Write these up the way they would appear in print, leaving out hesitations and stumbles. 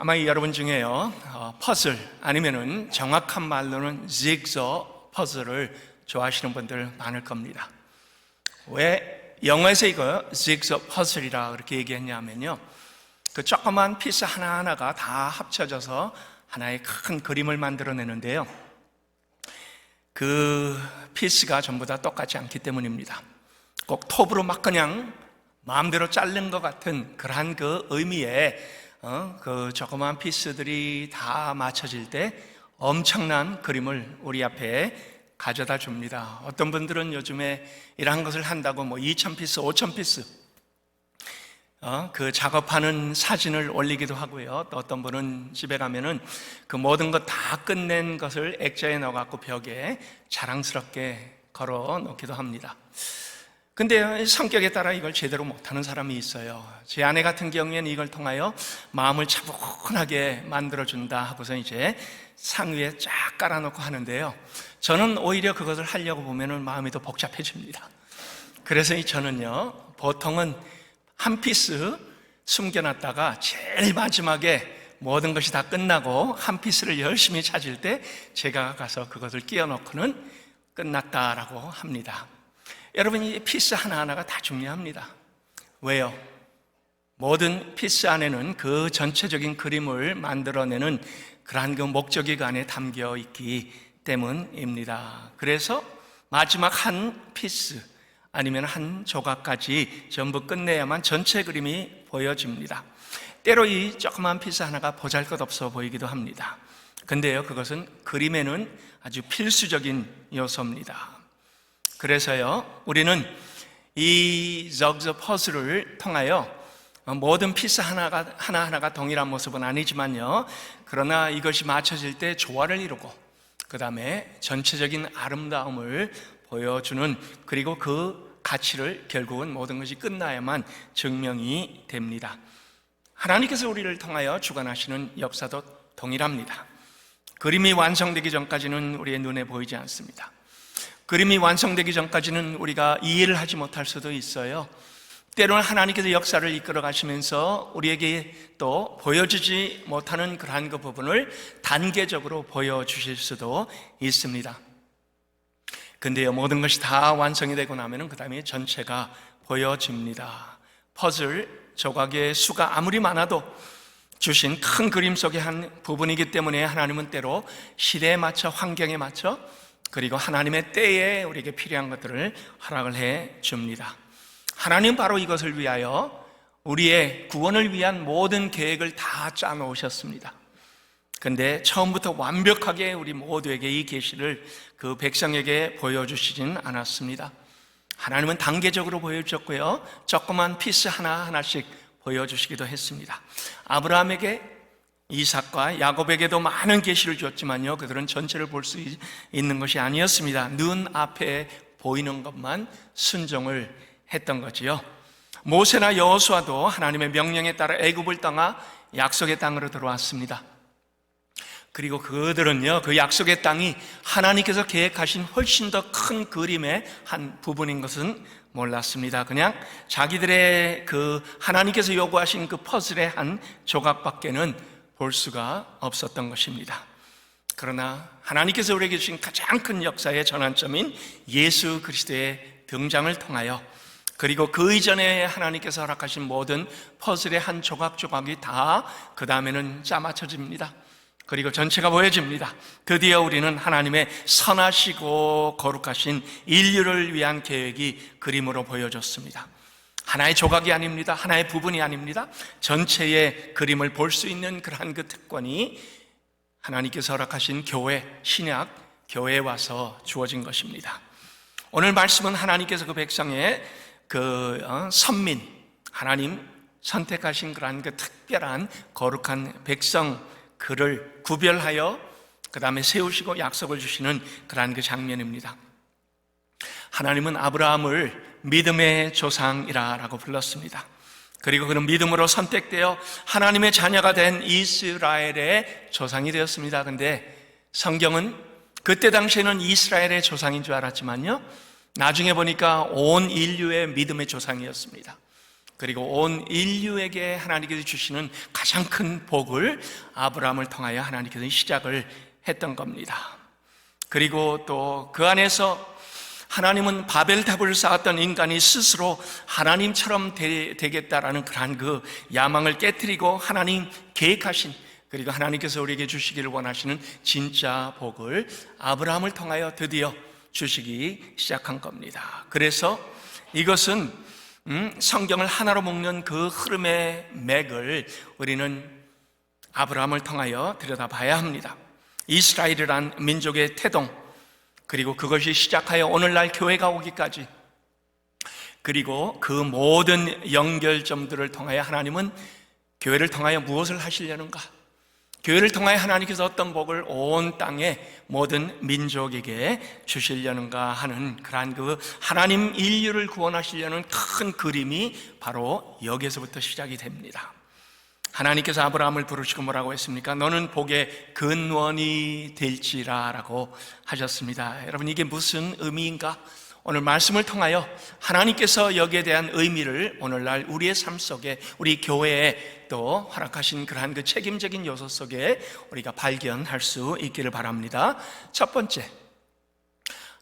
아마 여러분 중에요, 퍼즐 아니면은 정확한 말로는 지그소 퍼즐을 좋아하시는 분들 많을 겁니다. 왜 영어에서 이거 지그소 퍼즐이라 그렇게 얘기했냐면요, 그 조그만 피스 하나하나가 다 합쳐져서 하나의 큰 그림을 만들어내는데요, 그 피스가 전부 다 똑같지 않기 때문입니다. 꼭 톱으로 막 그냥 마음대로 자른 것 같은 그러한 그 의미의 그 조그만 피스들이 다 맞춰질 때 엄청난 그림을 우리 앞에 가져다 줍니다. 어떤 분들은 요즘에 이러한 것을 한다고 2,000피스, 5,000피스 그 작업하는 사진을 올리기도 하고요. 또 어떤 분은 집에 가면은 그 모든 것 다 끝낸 것을 액자에 넣어갖고 벽에 자랑스럽게 걸어 놓기도 합니다. 근데 성격에 따라 이걸 제대로 못하는 사람이 있어요. 제 아내 같은 경우에는 이걸 통하여 마음을 차분하게 만들어준다 하고서 이제 상위에 쫙 깔아놓고 하는데요, 저는 오히려 그것을 하려고 보면은 마음이 더 복잡해집니다. 그래서 저는요, 보통은 한 피스 숨겨놨다가 제일 마지막에 모든 것이 다 끝나고 한 피스를 열심히 찾을 때 제가 가서 그것을 끼워 넣고는 끝났다라고 합니다. 여러분, 이 피스 하나하나가 다 중요합니다. 왜요? 모든 피스 안에는 그 전체적인 그림을 만들어내는 그러한 그 목적이 그 안에 담겨 있기 때문입니다. 그래서 마지막 한 피스 아니면 한 조각까지 전부 끝내야만 전체 그림이 보여집니다. 때로 이 조그만 피스 하나가 보잘것없어 보이기도 합니다. 근데요, 그것은 그림에는 아주 필수적인 요소입니다. 그래서요, 우리는 이 지그소 퍼즐을 통하여 모든 피스 하나하나가 동일한 모습은 아니지만요, 그러나 이것이 맞춰질 때 조화를 이루고 그 다음에 전체적인 아름다움을 보여주는, 그리고 그 가치를 결국은 모든 것이 끝나야만 증명이 됩니다. 하나님께서 우리를 통하여 주관하시는 역사도 동일합니다. 그림이 완성되기 전까지는 우리의 눈에 보이지 않습니다. 그림이 완성되기 전까지는 우리가 이해를 하지 못할 수도 있어요. 때로는 하나님께서 역사를 이끌어 가시면서 우리에게 또 보여주지 못하는 그러한 그 부분을 단계적으로 보여주실 수도 있습니다. 근데요, 모든 것이 다 완성이 되고 나면은 그 다음에 전체가 보여집니다. 퍼즐 조각의 수가 아무리 많아도 주신 큰 그림 속의 한 부분이기 때문에 하나님은 때로 시대에 맞춰, 환경에 맞춰, 그리고 하나님의 때에 우리에게 필요한 것들을 허락을 해 줍니다. 하나님 바로 이것을 위하여 우리의 구원을 위한 모든 계획을 다 짜놓으셨습니다. 근데 처음부터 완벽하게 우리 모두에게 이 계시를 그 백성에게 보여주시진 않았습니다. 하나님은 단계적으로 보여주셨고요, 조그만 피스 하나하나씩 보여주시기도 했습니다. 아브라함에게, 이삭과 야곱에게도 많은 계시를 주었지만요, 그들은 전체를 볼 수 있는 것이 아니었습니다. 눈 앞에 보이는 것만 순종을 했던 거지요. 모세나 여호수아도 하나님의 명령에 따라 애굽을 떠나 약속의 땅으로 들어왔습니다. 그리고 그들은요, 그 약속의 땅이 하나님께서 계획하신 훨씬 더 큰 그림의 한 부분인 것은 몰랐습니다. 그냥 자기들의 그 하나님께서 요구하신 그 퍼즐의 한 조각밖에는 볼 수가 없었던 것입니다. 그러나 하나님께서 우리에게 주신 가장 큰 역사의 전환점인 예수 그리스도의 등장을 통하여, 그리고 그 이전에 하나님께서 허락하신 모든 퍼즐의 한 조각조각이 다 그 다음에는 짜맞춰집니다. 그리고 전체가 보여집니다. 드디어 우리는 하나님의 선하시고 거룩하신 인류를 위한 계획이 그림으로 보여졌습니다. 하나의 조각이 아닙니다. 하나의 부분이 아닙니다. 전체의 그림을 볼 수 있는 그러한 그 특권이 하나님께서 허락하신 교회, 신약 교회에 와서 주어진 것입니다. 오늘 말씀은 하나님께서 그 백성의 그 선민, 하나님 선택하신 그러한 그 특별한 거룩한 백성, 그를 구별하여 그 다음에 세우시고 약속을 주시는 그러한 그 장면입니다. 하나님은 아브라함을 믿음의 조상이라고 불렀습니다. 그리고 그는 믿음으로 선택되어 하나님의 자녀가 된 이스라엘의 조상이 되었습니다. 그런데 성경은 그때 당시에는 이스라엘의 조상인 줄 알았지만요, 나중에 보니까 온 인류의 믿음의 조상이었습니다. 그리고 온 인류에게 하나님께서 주시는 가장 큰 복을 아브라함을 통하여 하나님께서 시작을 했던 겁니다. 그리고 또 그 안에서 하나님은 바벨탑을 쌓았던 인간이 스스로 하나님처럼 되겠다라는 그러한 그 야망을 깨트리고 하나님 계획하신, 그리고 하나님께서 우리에게 주시기를 원하시는 진짜 복을 아브라함을 통하여 드디어 주시기 시작한 겁니다. 그래서 이것은 성경을 하나로 묶는 그 흐름의 맥을 우리는 아브라함을 통하여 들여다봐야 합니다. 이스라엘이란 민족의 태동, 그리고 그것이 시작하여 오늘날 교회가 오기까지, 그리고 그 모든 연결점들을 통하여 하나님은 교회를 통하여 무엇을 하시려는가, 교회를 통하여 하나님께서 어떤 복을 온 땅의 모든 민족에게 주시려는가 하는 그러한 그 하나님 인류를 구원하시려는 큰 그림이 바로 여기에서부터 시작이 됩니다. 하나님께서 아브라함을 부르시고 뭐라고 했습니까? 너는 복의 근원이 될지라 라고 하셨습니다. 여러분, 이게 무슨 의미인가? 오늘 말씀을 통하여 하나님께서 여기에 대한 의미를 오늘날 우리의 삶 속에, 우리 교회에 또 허락하신 그러한 그 책임적인 요소 속에 우리가 발견할 수 있기를 바랍니다. 첫 번째,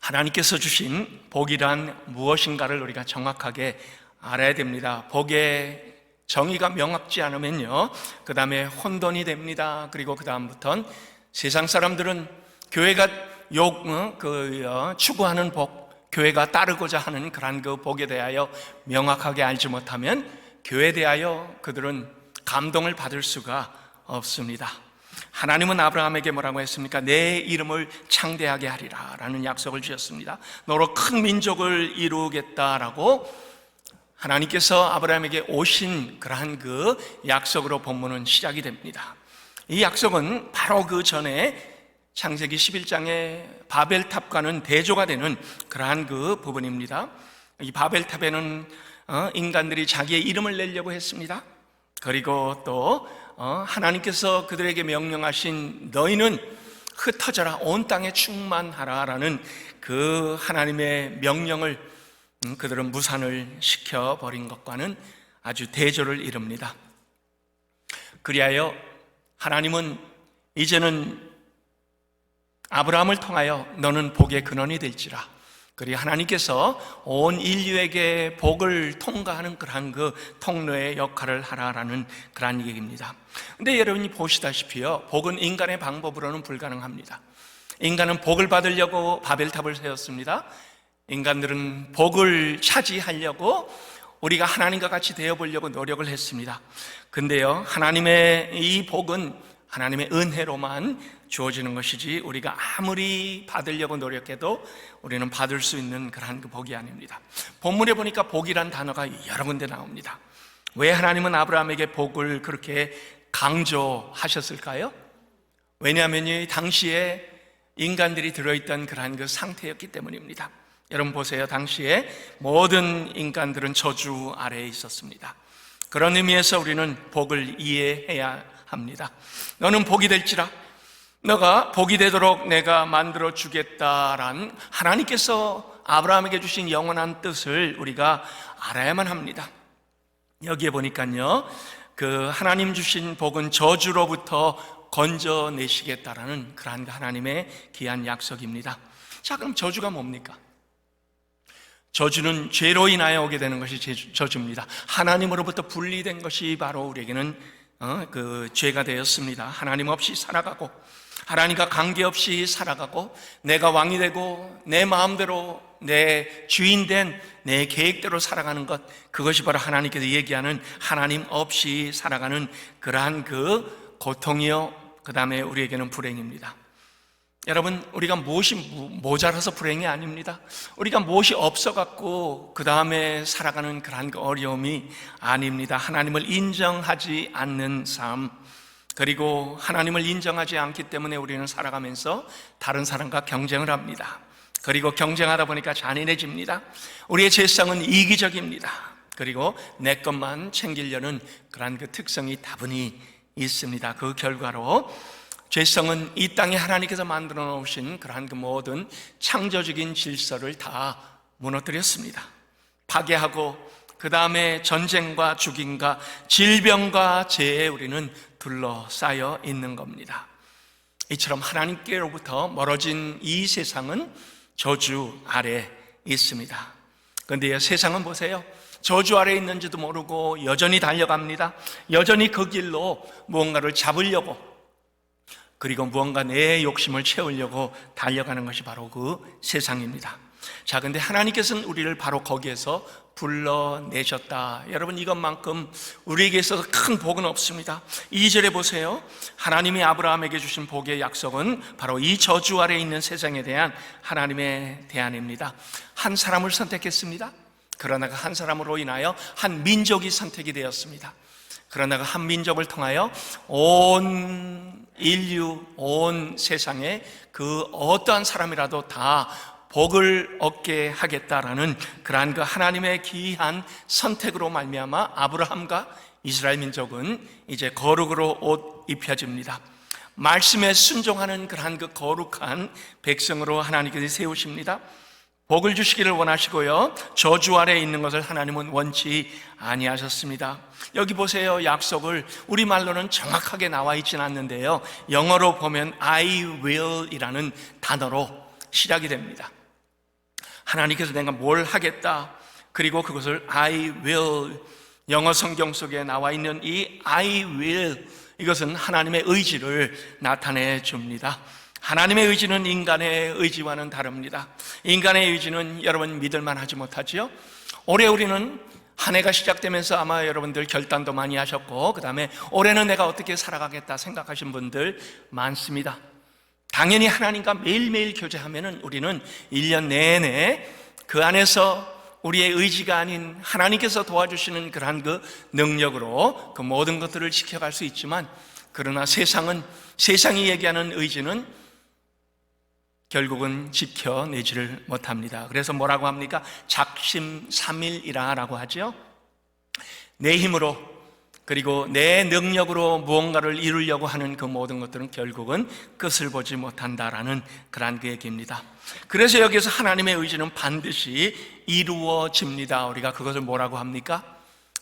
하나님께서 주신 복이란 무엇인가를 우리가 정확하게 알아야 됩니다. 복의 정의가 명확지 않으면요, 그 다음에 혼돈이 됩니다. 그리고 그 다음부터는 세상 사람들은 교회가 추구하는 복, 교회가 따르고자 하는 그러한 그 복에 대하여 명확하게 알지 못하면 교회에 대하여 그들은 감동을 받을 수가 없습니다. 하나님은 아브라함에게 뭐라고 했습니까? 내 이름을 창대하게 하리라 라는 약속을 주셨습니다. 너로 큰 민족을 이루겠다라고 하나님께서 아브라함에게 오신 그러한 그 약속으로 본문은 시작이 됩니다. 이 약속은 바로 그 전에 창세기 11장의 바벨탑과는 대조가 되는 그러한 그 부분입니다. 이 바벨탑에는 인간들이 자기의 이름을 내려고 했습니다. 그리고 또 하나님께서 그들에게 명령하신 너희는 흩어져라, 온 땅에 충만하라라는 그 하나님의 명령을 그들은 무산을 시켜버린 것과는 아주 대조를 이룹니다. 그리하여 하나님은 이제는 아브라함을 통하여 너는 복의 근원이 될지라, 그리고 하나님께서 온 인류에게 복을 통과하는 그러한 그 통로의 역할을 하라라는 그러한 얘기입니다. 근데 여러분이 보시다시피요, 복은 인간의 방법으로는 불가능합니다. 인간은 복을 받으려고 바벨탑을 세웠습니다. 인간들은 복을 차지하려고 우리가 하나님과 같이 되어보려고 노력을 했습니다. 근데요, 하나님의 이 복은 하나님의 은혜로만 주어지는 것이지 우리가 아무리 받으려고 노력해도 우리는 받을 수 있는 그러한 그 복이 아닙니다. 본문에 보니까 복이란 단어가 여러 군데 나옵니다. 왜 하나님은 아브라함에게 복을 그렇게 강조하셨을까요? 왜냐하면 이 당시에 인간들이 들어있던 그러한 그 상태였기 때문입니다. 여러분 보세요. 당시에 모든 인간들은 저주 아래에 있었습니다. 그런 의미에서 우리는 복을 이해해야 합니다. 너는 복이 될지라, 너가 복이 되도록 내가 만들어 주겠다란 하나님께서 아브라함에게 주신 영원한 뜻을 우리가 알아야만 합니다. 여기에 보니까요, 그 하나님 주신 복은 저주로부터 건져내시겠다라는 그러한 하나님의 귀한 약속입니다. 자, 그럼 저주가 뭡니까? 저주는 죄로 인하여 오게 되는 것이 저주입니다. 하나님으로부터 분리된 것이 바로 우리에게는 그 죄가 되었습니다. 하나님 없이 살아가고, 하나님과 관계없이 살아가고, 내가 왕이 되고 내 마음대로 내 주인된 내 계획대로 살아가는 것, 그것이 바로 하나님께서 얘기하는 하나님 없이 살아가는 그러한 그 고통이요, 그 다음에 우리에게는 불행입니다. 여러분, 우리가 무엇이 모자라서 불행이 아닙니다. 우리가 무엇이 없어갖고 그 다음에 살아가는 그러한 그 어려움이 아닙니다. 하나님을 인정하지 않는 삶, 그리고 하나님을 인정하지 않기 때문에 우리는 살아가면서 다른 사람과 경쟁을 합니다. 그리고 경쟁하다 보니까 잔인해집니다. 우리의 죄성은 이기적입니다. 그리고 내 것만 챙기려는 그러한 그 특성이 다분히 있습니다. 그 결과로 죄성은 이 땅에 하나님께서 만들어 놓으신 그러한 그 모든 창조적인 질서를 다 무너뜨렸습니다. 파괴하고 그 다음에 전쟁과 죽임과 질병과 재해에 우리는 둘러싸여 있는 겁니다. 이처럼 하나님께로부터 멀어진 이 세상은 저주 아래 있습니다. 그런데 세상은 보세요. 저주 아래 있는지도 모르고 여전히 달려갑니다. 여전히 그 길로 무언가를 잡으려고, 그리고 무언가 내 욕심을 채우려고 달려가는 것이 바로 그 세상입니다. 자, 근데 하나님께서는 우리를 바로 거기에서 불러내셨다. 여러분, 이것만큼 우리에게 있어서 큰 복은 없습니다. 2절에 보세요. 하나님이 아브라함에게 주신 복의 약속은 바로 이 저주 아래 있는 세상에 대한 하나님의 대안입니다. 한 사람을 선택했습니다. 그러나 그 한 사람으로 인하여 한 민족이 선택이 되었습니다. 그러나 그 한 민족을 통하여 온 인류, 온 세상에 그 어떠한 사람이라도 다 복을 얻게 하겠다라는 그러한 그 하나님의 기이한 선택으로 말미암아 아브라함과 이스라엘 민족은 이제 거룩으로 옷 입혀집니다. 말씀에 순종하는 그러한 그 거룩한 백성으로 하나님께서 세우십니다. 복을 주시기를 원하시고요, 저주 아래에 있는 것을 하나님은 원치 아니하셨습니다. 여기 보세요. 약속을 우리말로는 정확하게 나와 있지는 않는데요, 영어로 보면 I will 이라는 단어로 시작이 됩니다. 하나님께서 내가 뭘 하겠다, 그리고 그것을 I will, 영어 성경 속에 나와 있는 이 I will, 이것은 하나님의 의지를 나타내 줍니다. 하나님의 의지는 인간의 의지와는 다릅니다. 인간의 의지는 여러분 믿을만 하지 못하지요. 올해 우리는 한 해가 시작되면서 아마 여러분들 결단도 많이 하셨고, 그 다음에 올해는 내가 어떻게 살아가겠다 생각하신 분들 많습니다. 당연히 하나님과 매일매일 교제하면은 우리는 1년 내내 그 안에서 우리의 의지가 아닌 하나님께서 도와주시는 그러한 그 능력으로 그 모든 것들을 지켜갈 수 있지만, 그러나 세상이 얘기하는 의지는 결국은 지켜내지를 못합니다. 그래서 뭐라고 합니까? 작심삼일이라 라고 하죠. 내 힘으로, 그리고 내 능력으로 무언가를 이루려고 하는 그 모든 것들은 결국은 끝을 보지 못한다라는 그런 그 얘기입니다. 그래서 여기서 하나님의 의지는 반드시 이루어집니다. 우리가 그것을 뭐라고 합니까?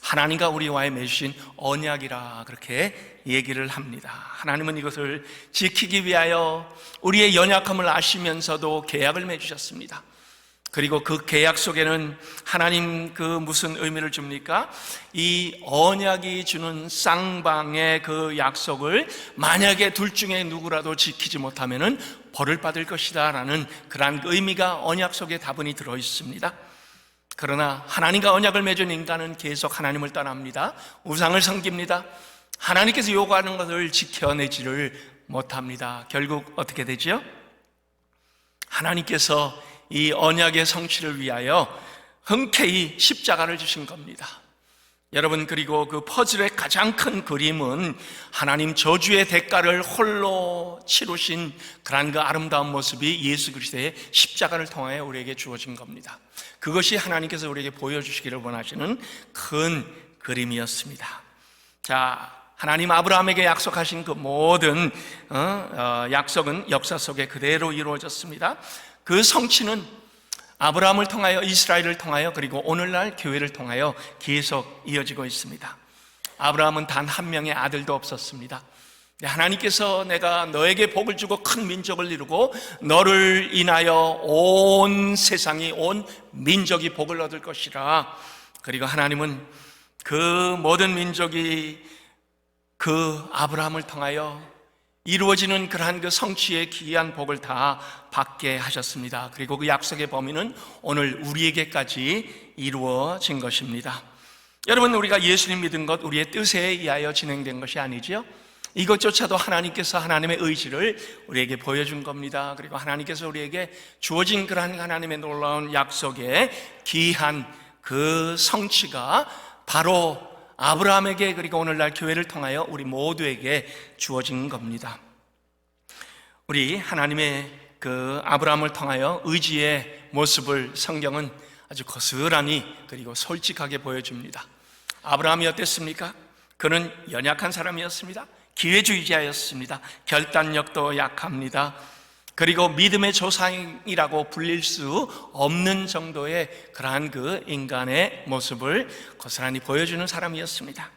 하나님과 우리와의 맺으신 언약이라 그렇게 얘기를 합니다. 하나님은 이것을 지키기 위하여 우리의 연약함을 아시면서도 계약을 맺으셨습니다. 그리고 그 계약 속에는 하나님 그 무슨 의미를 줍니까? 이 언약이 주는 쌍방의 그 약속을 만약에 둘 중에 누구라도 지키지 못하면은 벌을 받을 것이다 라는 그러한 의미가 언약 속에 다분히 들어 있습니다. 그러나 하나님과 언약을 맺은 인간은 계속 하나님을 떠납니다. 우상을 섬깁니다. 하나님께서 요구하는 것을 지켜내지를 못합니다. 결국 어떻게 되죠? 하나님께서 이 언약의 성취를 위하여 흔쾌히 십자가를 주신 겁니다. 여러분, 그리고 그 퍼즐의 가장 큰 그림은 하나님 저주의 대가를 홀로 치르신 그런 그 아름다운 모습이 예수 그리스도의 십자가를 통하여 우리에게 주어진 겁니다. 그것이 하나님께서 우리에게 보여주시기를 원하시는 큰 그림이었습니다. 자, 하나님 아브라함에게 약속하신 그 모든 약속은 역사 속에 그대로 이루어졌습니다. 그 성취는 아브라함을 통하여, 이스라엘을 통하여, 그리고 오늘날 교회를 통하여 계속 이어지고 있습니다. 아브라함은 단 한 명의 아들도 없었습니다. 하나님께서 내가 너에게 복을 주고 큰 민족을 이루고 너를 인하여 온 세상이, 온 민족이 복을 얻을 것이라. 그리고 하나님은 그 모든 민족이 그 아브라함을 통하여 이루어지는 그러한 그 성취의 기이한 복을 다 받게 하셨습니다. 그리고 그 약속의 범위는 오늘 우리에게까지 이루어진 것입니다. 여러분, 우리가 예수님 믿은 것 우리의 뜻에 의하여 진행된 것이 아니죠. 이것조차도 하나님께서 하나님의 의지를 우리에게 보여준 겁니다. 그리고 하나님께서 우리에게 주어진 그러한 하나님의 놀라운 약속의 기이한 그 성취가 바로 아브라함에게, 그리고 오늘날 교회를 통하여 우리 모두에게 주어진 겁니다. 우리 하나님의 그 아브라함을 통하여 의지의 모습을 성경은 아주 고스란히 그리고 솔직하게 보여줍니다. 아브라함이 어땠습니까? 그는 연약한 사람이었습니다. 기회주의자였습니다. 결단력도 약합니다. 그리고 믿음의 조상이라고 불릴 수 없는 정도의 그러한 그 인간의 모습을 고스란히 보여주는 사람이었습니다.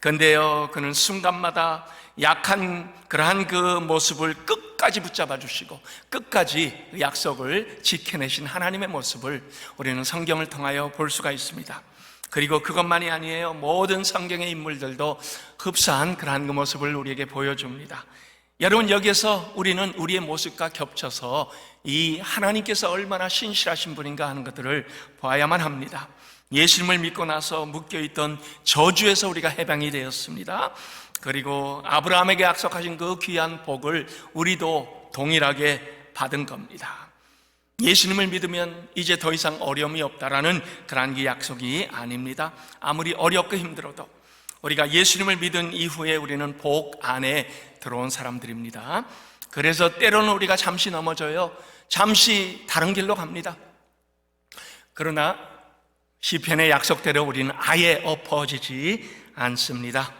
그런데요, 그는 순간마다 약한 그러한 그 모습을 끝까지 붙잡아 주시고 끝까지 그 약속을 지켜내신 하나님의 모습을 우리는 성경을 통하여 볼 수가 있습니다. 그리고 그것만이 아니에요. 모든 성경의 인물들도 흡사한 그러한 그 모습을 우리에게 보여줍니다. 여러분, 여기에서 우리는 우리의 모습과 겹쳐서 이 하나님께서 얼마나 신실하신 분인가 하는 것들을 봐야만 합니다. 예수님을 믿고 나서 묶여있던 저주에서 우리가 해방이 되었습니다. 그리고 아브라함에게 약속하신 그 귀한 복을 우리도 동일하게 받은 겁니다. 예수님을 믿으면 이제 더 이상 어려움이 없다라는 그런 그 약속이 아닙니다. 아무리 어렵고 힘들어도 우리가 예수님을 믿은 이후에 우리는 복 안에 들어온 사람들입니다. 그래서 때로는 우리가 잠시 넘어져요. 잠시 다른 길로 갑니다. 그러나 시편의 약속대로 우리는 아예 엎어지지 않습니다.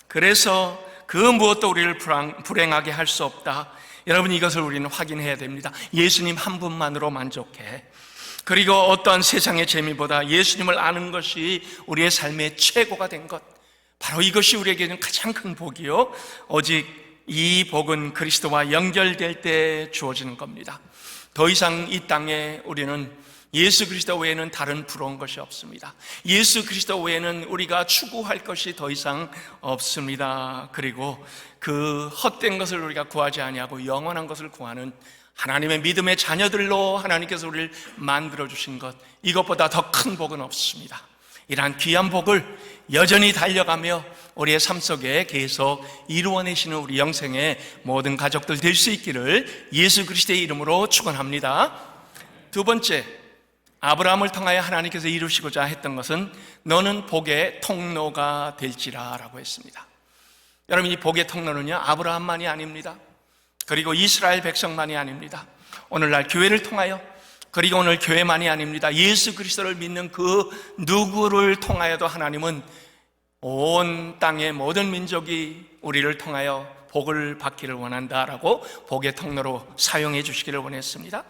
그래서 그 무엇도 우리를 불행하게 할 수 없다. 여러분, 이것을 우리는 확인해야 됩니다. 예수님 한 분만으로 만족해. 그리고 어떠한 세상의 재미보다 예수님을 아는 것이 우리의 삶의 최고가 된 것, 바로 이것이 우리에게는 가장 큰 복이요, 오직 이 복은 그리스도와 연결될 때 주어지는 겁니다. 더 이상 이 땅에 우리는 예수 그리스도 외에는 다른 부러운 것이 없습니다. 예수 그리스도 외에는 우리가 추구할 것이 더 이상 없습니다. 그리고 그 헛된 것을 우리가 구하지 아니하고 영원한 것을 구하는 하나님의 믿음의 자녀들로 하나님께서 우리를 만들어주신 것, 이것보다 더 큰 복은 없습니다. 이러한 귀한 복을 여전히 달려가며 우리의 삶 속에 계속 이루어내시는 우리 영생의 모든 가족들 될 수 있기를 예수 그리스도의 이름으로 축원합니다. 두 번째, 아브라함을 통하여 하나님께서 이루시고자 했던 것은 너는 복의 통로가 될지라 라고 했습니다. 여러분, 이 복의 통로는요, 아브라함만이 아닙니다. 그리고 이스라엘 백성만이 아닙니다. 오늘날 교회를 통하여, 그리고 오늘 교회만이 아닙니다. 예수 그리스도를 믿는 그 누구를 통하여도 하나님은 온 땅의 모든 민족이 우리를 통하여 복을 받기를 원한다라고 복의 통로로 사용해 주시기를 원했습니다.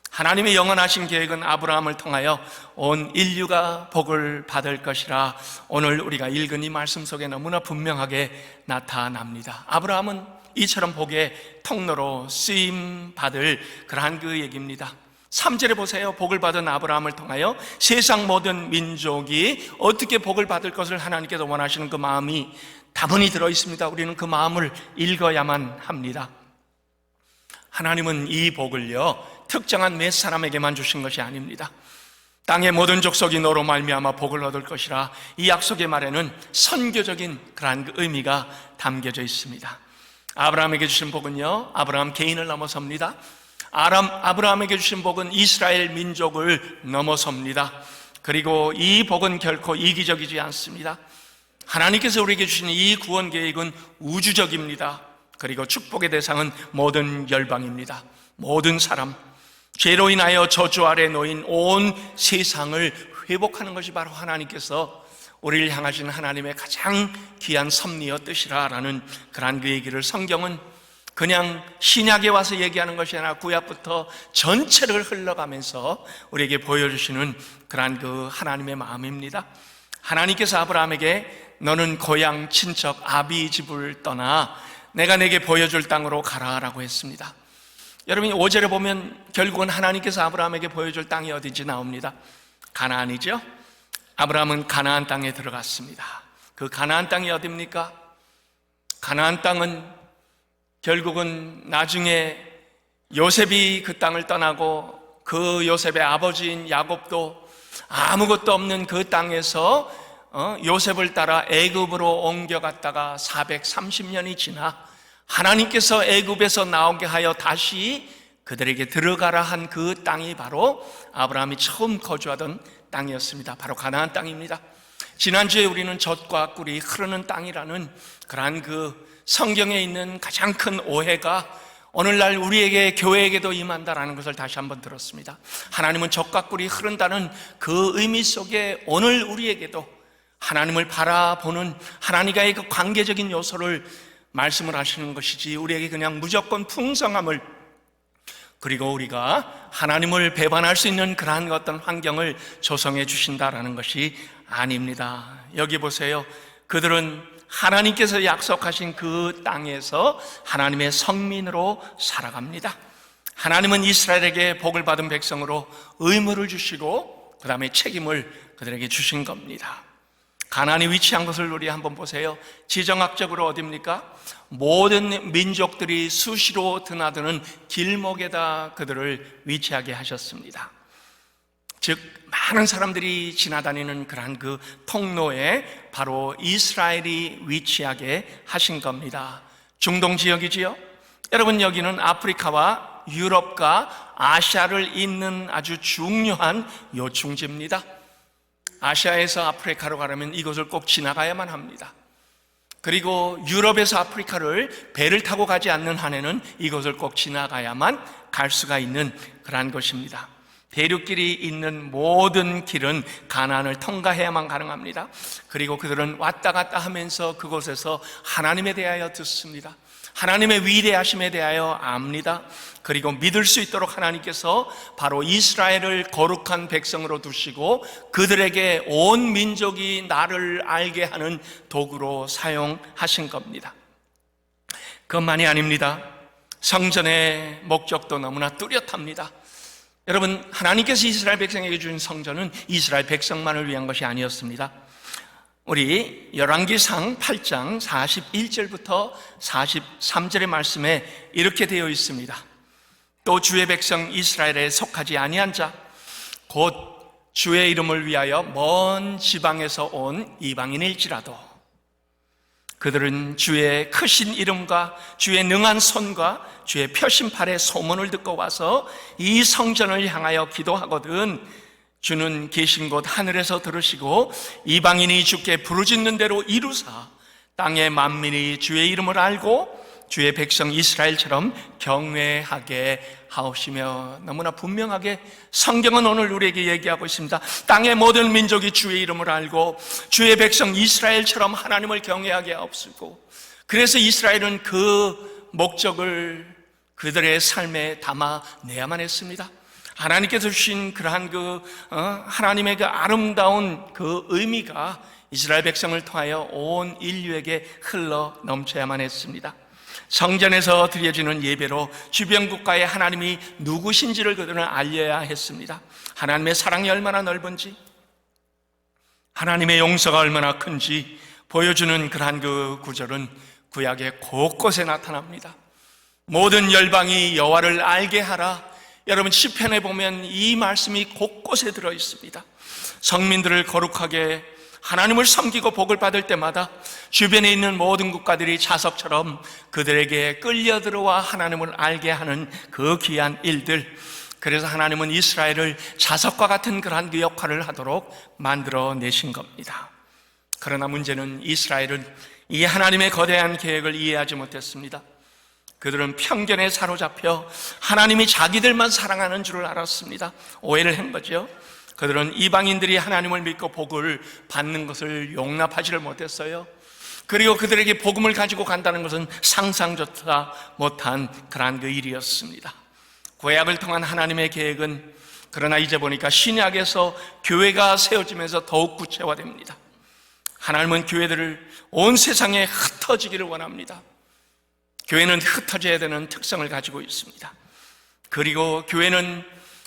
하나님의 영원하신 계획은 아브라함을 통하여 온 인류가 복을 받을 것이라 오늘 우리가 읽은 이 말씀 속에 너무나 분명하게 나타납니다. 아브라함은 이처럼 복의 통로로 쓰임 받을 그러한 그 얘기입니다. 3절에 보세요. 복을 받은 아브라함을 통하여 세상 모든 민족이 어떻게 복을 받을 것을 하나님께서 원하시는 그 마음이 다분히 들어있습니다. 우리는 그 마음을 읽어야만 합니다. 하나님은 이 복을요, 특정한 몇 사람에게만 주신 것이 아닙니다. 땅의 모든 족속이 너로 말미암아 복을 얻을 것이라, 이 약속의 말에는 선교적인 그러한 그 의미가 담겨져 있습니다. 아브라함에게 주신 복은요, 아브라함 개인을 넘어섭니다. 아브라함에게 주신 복은 이스라엘 민족을 넘어섭니다. 그리고 이 복은 결코 이기적이지 않습니다. 하나님께서 우리에게 주신 이 구원 계획은 우주적입니다. 그리고 축복의 대상은 모든 열방입니다. 모든 사람, 죄로 인하여 저주 아래 놓인 온 세상을 회복하는 것이 바로 하나님께서 우리를 향하신 하나님의 가장 귀한 섭리와 뜻이라라는 그러한 그 얘기를 성경은 그냥 신약에 와서 얘기하는 것이 아니라 구약부터 전체를 흘러가면서 우리에게 보여주시는 그러한 그 하나님의 마음입니다. 하나님께서 아브라함에게 너는 고향 친척 아비 집을 떠나 내가 내게 보여줄 땅으로 가라라고 했습니다. 여러분이 5절에 보면 결국은 하나님께서 아브라함에게 보여줄 땅이 어딘지 나옵니다. 가나안이죠. 아브라함은 가나안 땅에 들어갔습니다. 그 가나안 땅이 어디입니까? 가나안 땅은 결국은 나중에 요셉이 그 땅을 떠나고 그 요셉의 아버지인 야곱도 아무것도 없는 그 땅에서 요셉을 따라 애굽으로 옮겨갔다가 430년이 지나 하나님께서 애굽에서 나오게 하여 다시 그들에게 들어가라 한 그 땅이 바로 아브라함이 처음 거주하던 땅이었습니다. 바로 가나안 땅입니다. 지난주에 우리는 젖과 꿀이 흐르는 땅이라는 그러한 그 성경에 있는 가장 큰 오해가 오늘날 우리에게 교회에게도 임한다라는 것을 다시 한번 들었습니다. 하나님은 젖과 꿀이 흐른다는 그 의미 속에 오늘 우리에게도 하나님을 바라보는 하나님과의 그 관계적인 요소를 말씀을 하시는 것이지, 우리에게 그냥 무조건 풍성함을 그리고 우리가 하나님을 배반할 수 있는 그러한 어떤 환경을 조성해 주신다라는 것이 아닙니다. 여기 보세요. 그들은 하나님께서 약속하신 그 땅에서 하나님의 성민으로 살아갑니다. 하나님은 이스라엘에게 복을 받은 백성으로 의무를 주시고 그 다음에 책임을 그들에게 주신 겁니다. 가나안이 위치한 것을 우리 한번 보세요. 지정학적으로 어디입니까? 모든 민족들이 수시로 드나드는 길목에다 그들을 위치하게 하셨습니다. 즉 많은 사람들이 지나다니는 그러한 그 통로에 바로 이스라엘이 위치하게 하신 겁니다. 중동 지역이지요. 여러분, 여기는 아프리카와 유럽과 아시아를 잇는 아주 중요한 요충지입니다. 아시아에서 아프리카로 가려면 이곳을 꼭 지나가야만 합니다. 그리고 유럽에서 아프리카를 배를 타고 가지 않는 한에는 이곳을 꼭 지나가야만 갈 수가 있는 그러한 것입니다. 대륙길이 있는 모든 길은 가나안을 통과해야만 가능합니다. 그리고 그들은 왔다 갔다 하면서 그곳에서 하나님에 대하여 듣습니다. 하나님의 위대하심에 대하여 압니다. 그리고 믿을 수 있도록 하나님께서 바로 이스라엘을 거룩한 백성으로 두시고 그들에게 온 민족이 나를 알게 하는 도구로 사용하신 겁니다. 그것만이 아닙니다. 성전의 목적도 너무나 뚜렷합니다. 여러분, 하나님께서 이스라엘 백성에게 주신 성전은 이스라엘 백성만을 위한 것이 아니었습니다. 우리 열왕기상 8장 41절부터 43절의 말씀에 이렇게 되어 있습니다. 또 주의 백성 이스라엘에 속하지 아니한 자 곧 주의 이름을 위하여 먼 지방에서 온 이방인일지라도 그들은 주의 크신 이름과 주의 능한 손과 주의 표심팔의 소문을 듣고 와서 이 성전을 향하여 기도하거든 주는 계신 곳 하늘에서 들으시고 이방인이 주께 부르짖는 대로 이루사 땅의 만민이 주의 이름을 알고 주의 백성 이스라엘처럼 경외하게 하옵시며. 너무나 분명하게 성경은 오늘 우리에게 얘기하고 있습니다. 땅의 모든 민족이 주의 이름을 알고 주의 백성 이스라엘처럼 하나님을 경외하게 하옵시고, 그래서 이스라엘은 그 목적을 그들의 삶에 담아내야만 했습니다. 하나님께서 주신 그러한 하나님의 그 아름다운 그 의미가 이스라엘 백성을 통하여 온 인류에게 흘러 넘쳐야만 했습니다. 성전에서 드려지는 예배로 주변 국가에 하나님이 누구신지를 그들은 알려야 했습니다. 하나님의 사랑이 얼마나 넓은지, 하나님의 용서가 얼마나 큰지 보여주는 그러한 그 구절은 구약의 곳곳에 나타납니다. 모든 열방이 여호와를 알게 하라. 여러분, 시편에 보면 이 말씀이 곳곳에 들어 있습니다. 성민들을 거룩하게 하나님을 섬기고 복을 받을 때마다 주변에 있는 모든 국가들이 자석처럼 그들에게 끌려 들어와 하나님을 알게 하는 그 귀한 일들, 그래서 하나님은 이스라엘을 자석과 같은 그러한 그 역할을 하도록 만들어 내신 겁니다. 그러나 문제는 이스라엘은 이 하나님의 거대한 계획을 이해하지 못했습니다. 그들은 편견에 사로잡혀 하나님이 자기들만 사랑하는 줄을 알았습니다. 오해를 한 거죠. 그들은 이방인들이 하나님을 믿고 복을 받는 것을 용납하지를 못했어요. 그리고 그들에게 복음을 가지고 간다는 것은 상상조차 못한 그러한 그 일이었습니다. 구약을 통한 하나님의 계획은 그러나 이제 보니까 신약에서 교회가 세워지면서 더욱 구체화됩니다. 하나님은 교회들을 온 세상에 흩어지기를 원합니다. 교회는 흩어져야 되는 특성을 가지고 있습니다. 그리고 교회는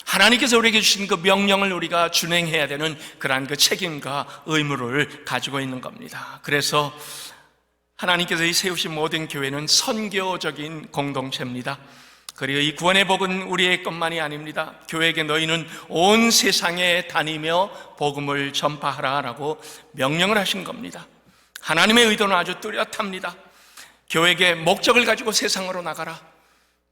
하나님께서 우리에게 주신 그 명령을 우리가 준행해야 되는 그러한 그 책임과 의무를 가지고 있는 겁니다. 그래서 하나님께서 이 세우신 모든 교회는 선교적인 공동체입니다. 그리고 이 구원의 복은 우리의 것만이 아닙니다. 교회에게 너희는 온 세상에 다니며 복음을 전파하라라고 명령을 하신 겁니다. 하나님의 의도는 아주 뚜렷합니다. 교회에게 목적을 가지고 세상으로 나가라.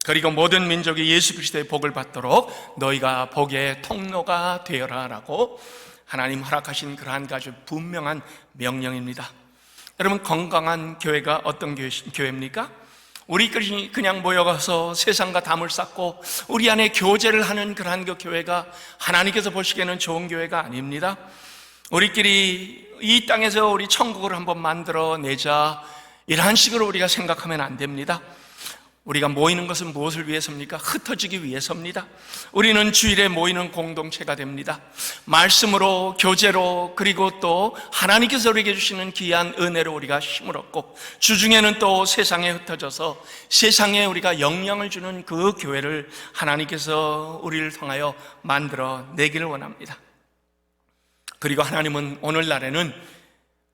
그리고 모든 민족이 예수 그리스도의 복을 받도록 너희가 복의 통로가 되어라라고 하나님 허락하신 그러한 아주 분명한 명령입니다. 여러분, 건강한 교회가 어떤 교회입니까? 우리 그냥 모여가서 세상과 담을 쌓고 우리 안에 교제를 하는 그러한 그 교회가 하나님께서 보시기에는 좋은 교회가 아닙니다. 우리끼리 이 땅에서 우리 천국을 한번 만들어내자, 이러한 식으로 우리가 생각하면 안 됩니다. 우리가 모이는 것은 무엇을 위해서입니까? 흩어지기 위해서입니다. 우리는 주일에 모이는 공동체가 됩니다. 말씀으로, 교제로, 그리고 또 하나님께서 우리에게 주시는 귀한 은혜로 우리가 힘을 얻고, 주중에는 또 세상에 흩어져서 세상에 우리가 영향을 주는 그 교회를 하나님께서 우리를 통하여 만들어 내기를 원합니다. 그리고 하나님은 오늘날에는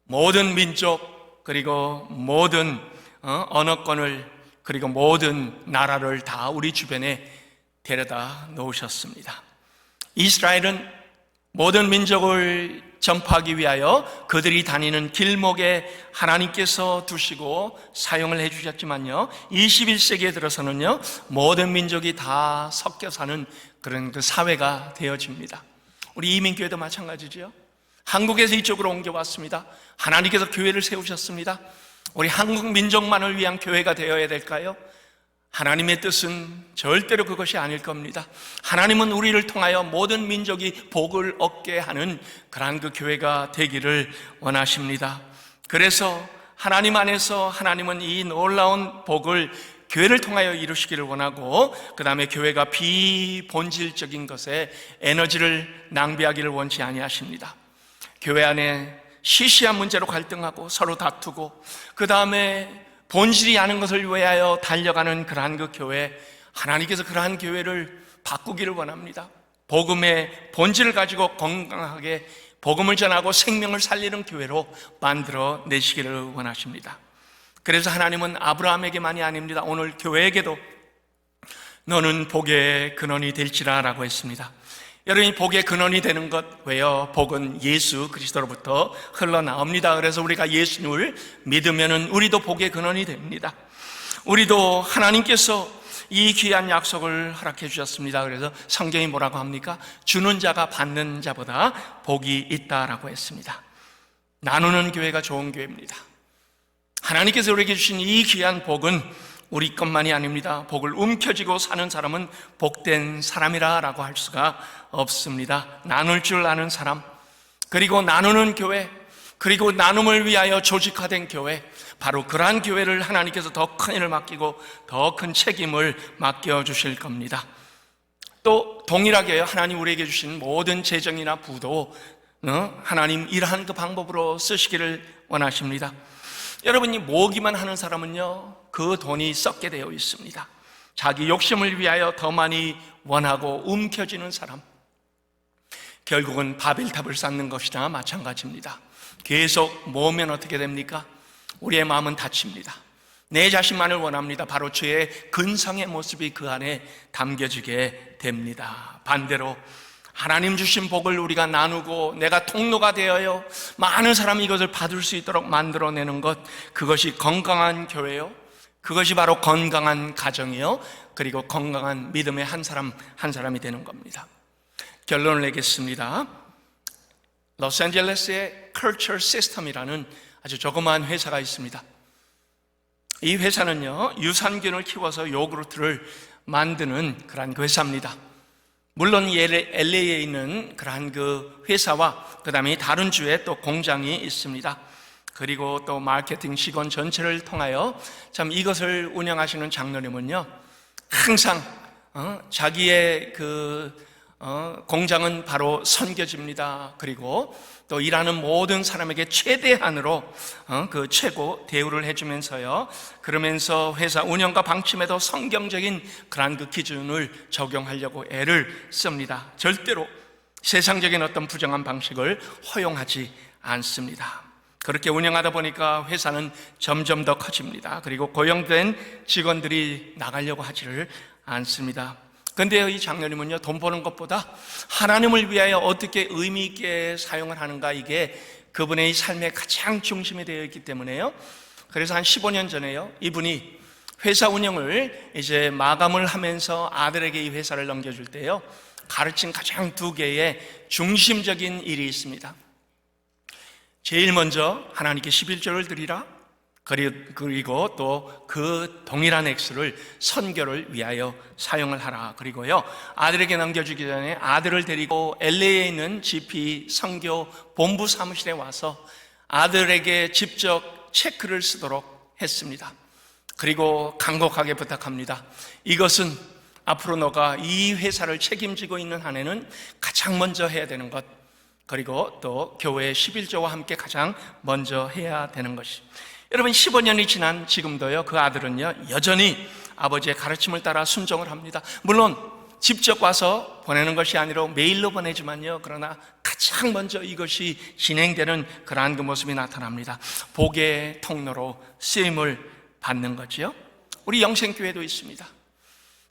모든 민족, 그리고 모든 언어권을, 그리고 모든 나라를 다 우리 주변에 데려다 놓으셨습니다. 이스라엘은 모든 민족을 전파하기 위하여 그들이 다니는 길목에 하나님께서 두시고 사용을 해주셨지만요, 21세기에 들어서는요, 모든 민족이 다 섞여 사는 그런 그 사회가 되어집니다. 우리 이민교회도 마찬가지죠. 한국에서 이쪽으로 옮겨왔습니다. 하나님께서 교회를 세우셨습니다. 우리 한국 민족만을 위한 교회가 되어야 될까요? 하나님의 뜻은 절대로 그것이 아닐 겁니다. 하나님은 우리를 통하여 모든 민족이 복을 얻게 하는 그러한 그 교회가 되기를 원하십니다. 그래서 하나님 안에서 하나님은 이 놀라운 복을 교회를 통하여 이루시기를 원하고, 그 다음에 교회가 비본질적인 것에 에너지를 낭비하기를 원치 아니하십니다. 교회 안에 시시한 문제로 갈등하고 서로 다투고, 그 다음에 본질이 아는 것을 위하여 달려가는 그러한 그 교회, 하나님께서 그러한 교회를 바꾸기를 원합니다. 복음의 본질을 가지고 건강하게 복음을 전하고 생명을 살리는 교회로 만들어 내시기를 원하십니다. 그래서 하나님은 아브라함에게만이 아닙니다. 오늘 교회에게도 너는 복의 근원이 될지라 라고 했습니다. 여러분이 복의 근원이 되는 것, 왜요? 복은 예수 그리스도로부터 흘러나옵니다. 그래서 우리가 예수님을 믿으면 우리도 복의 근원이 됩니다. 우리도 하나님께서 이 귀한 약속을 허락해 주셨습니다. 그래서 성경이 뭐라고 합니까? 주는 자가 받는 자보다 복이 있다라고 했습니다. 나누는 교회가 좋은 교회입니다. 하나님께서 우리에게 주신 이 귀한 복은 우리 것만이 아닙니다. 복을 움켜쥐고 사는 사람은 복된 사람이라 라고 할 수가 없습니다. 나눌 줄 아는 사람, 그리고 나누는 교회, 그리고 나눔을 위하여 조직화된 교회, 바로 그러한 교회를 하나님께서 더 큰 일을 맡기고 더 큰 책임을 맡겨주실 겁니다. 또 동일하게 하나님 우리에게 주신 모든 재정이나 부도 하나님 일하는 그 방법으로 쓰시기를 원하십니다. 여러분이 모으기만 하는 사람은요, 그 돈이 썩게 되어 있습니다. 자기 욕심을 위하여 더 많이 원하고 움켜쥐는 사람, 결국은 바벨탑을 쌓는 것이나 마찬가지입니다. 계속 모으면 어떻게 됩니까? 우리의 마음은 다칩니다. 내 자신만을 원합니다. 바로 죄의 근성의 모습이 그 안에 담겨지게 됩니다. 반대로 하나님 주신 복을 우리가 나누고 내가 통로가 되어요 많은 사람이 이것을 받을 수 있도록 만들어내는 것, 그것이 건강한 교회요, 그것이 바로 건강한 가정이요, 그리고 건강한 믿음의 한 사람 한 사람이 되는 겁니다. 결론을 내겠습니다. 로스앤젤레스의 Culture System이라는 아주 조그마한 회사가 있습니다. 이 회사는요, 유산균을 키워서 요구르트를 만드는 그런 회사입니다. 물론 LA에 있는 그러한 그 회사와 그 다음에 다른 주에 또 공장이 있습니다. 그리고 또 마케팅 직원 전체를 통하여 참 이것을 운영하시는 장로님은요, 항상 자기의 공장은 바로 선교지입니다. 그리고 또 일하는 모든 사람에게 최대한으로 그 최고 대우를 해주면서요, 그러면서 회사 운영과 방침에도 성경적인 그러한 그 기준을 적용하려고 애를 씁니다. 절대로 세상적인 어떤 부정한 방식을 허용하지 않습니다. 그렇게 운영하다 보니까 회사는 점점 더 커집니다. 그리고 고용된 직원들이 나가려고 하지를 않습니다. 그런데 이 장로님은요, 돈 버는 것보다 하나님을 위하여 어떻게 의미 있게 사용을 하는가, 이게 그분의 삶의 가장 중심이 되어 있기 때문에요. 그래서 한 15년 전에요, 이분이 회사 운영을 이제 마감을 하면서 아들에게 이 회사를 넘겨줄 때요, 가르친 가장 두 개의 중심적인 일이 있습니다. 제일 먼저 하나님께 11조를 드리라, 그리고 또 그 동일한 액수를 선교를 위하여 사용을 하라. 그리고요, 아들에게 넘겨주기 전에 아들을 데리고 LA에 있는 GP 선교 본부 사무실에 와서 아들에게 직접 체크를 쓰도록 했습니다. 그리고 간곡하게 부탁합니다. 이것은 앞으로 너가 이 회사를 책임지고 있는 한 해는 가장 먼저 해야 되는 것, 그리고 또 교회의 11조와 함께 가장 먼저 해야 되는 것이. 여러분, 15년이 지난 지금도요, 그 아들은요 여전히 아버지의 가르침을 따라 순종을 합니다. 물론 직접 와서 보내는 것이 아니라 메일로 보내지만요, 그러나 가장 먼저 이것이 진행되는 그러한 그 모습이 나타납니다. 복의 통로로 쓰임을 받는 거지요. 우리 영생교회도 있습니다.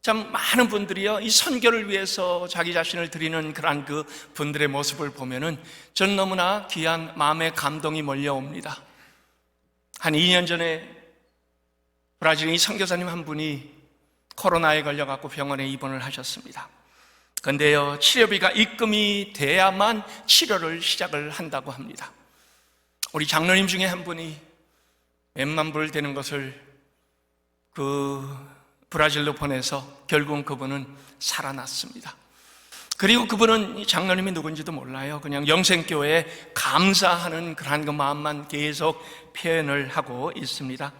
참 많은 분들이요, 이 선교를 위해서 자기 자신을 드리는 그러한 그 분들의 모습을 보면은 저는 너무나 귀한 마음의 감동이 몰려옵니다. 한 2년 전에 브라질의 선교사님 한 분이 코로나에 걸려갖고 병원에 입원을 하셨습니다. 그런데요, 치료비가 입금이 돼야만 치료를 시작을 한다고 합니다. 우리 장로님 중에 한 분이 몇만 불 되는 것을 브라질로 보내서 결국은 그분은 살아났습니다. 그리고 그분은 이 장로님이 누군지도 몰라요. 그냥 영생교회에 감사하는 그러한 그 마음만 계속 표현을 하고 있습니다.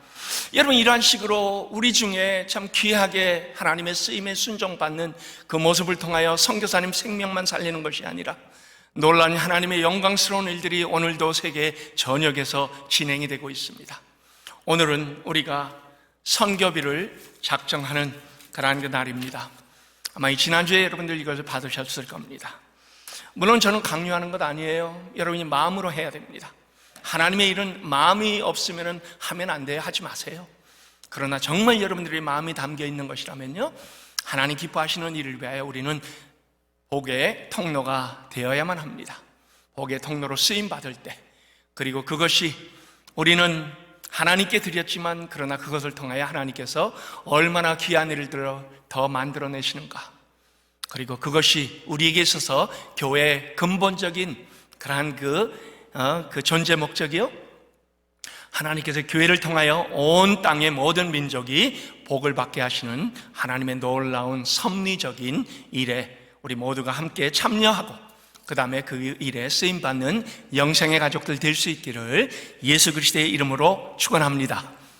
여러분, 이러한 식으로 우리 중에 참 귀하게 하나님의 쓰임에 순종받는 그 모습을 통하여 선교사님 생명만 살리는 것이 아니라 놀라운 하나님의 영광스러운 일들이 오늘도 세계 전역에서 진행이 되고 있습니다. 오늘은 우리가 선교비를 작정하는 그러한 그 날입니다. 아마 이 지난주에 여러분들 이것을 받으셨을 겁니다. 물론 저는 강요하는 것 아니에요. 여러분이 마음으로 해야 됩니다. 하나님의 일은 마음이 없으면 하면 안 돼요. 하지 마세요. 그러나 정말 여러분들의 마음이 담겨 있는 것이라면요, 하나님 기뻐하시는 일을 위하여 우리는 복의 통로가 되어야만 합니다. 복의 통로로 쓰임받을 때, 그리고 그것이 우리는 하나님께 드렸지만 그러나 그것을 통하여 하나님께서 얼마나 귀한 일을 더 만들어내시는가, 그리고 그것이 우리에게 있어서 교회의 근본적인 그러한 그 존재 목적이요, 하나님께서 교회를 통하여 온 땅의 모든 민족이 복을 받게 하시는 하나님의 놀라운 섭리적인 일에 우리 모두가 함께 참여하고 그 다음에 그 일에 쓰임받는 영생의 가족들 될 수 있기를 예수 그리스도의 이름으로 축원합니다.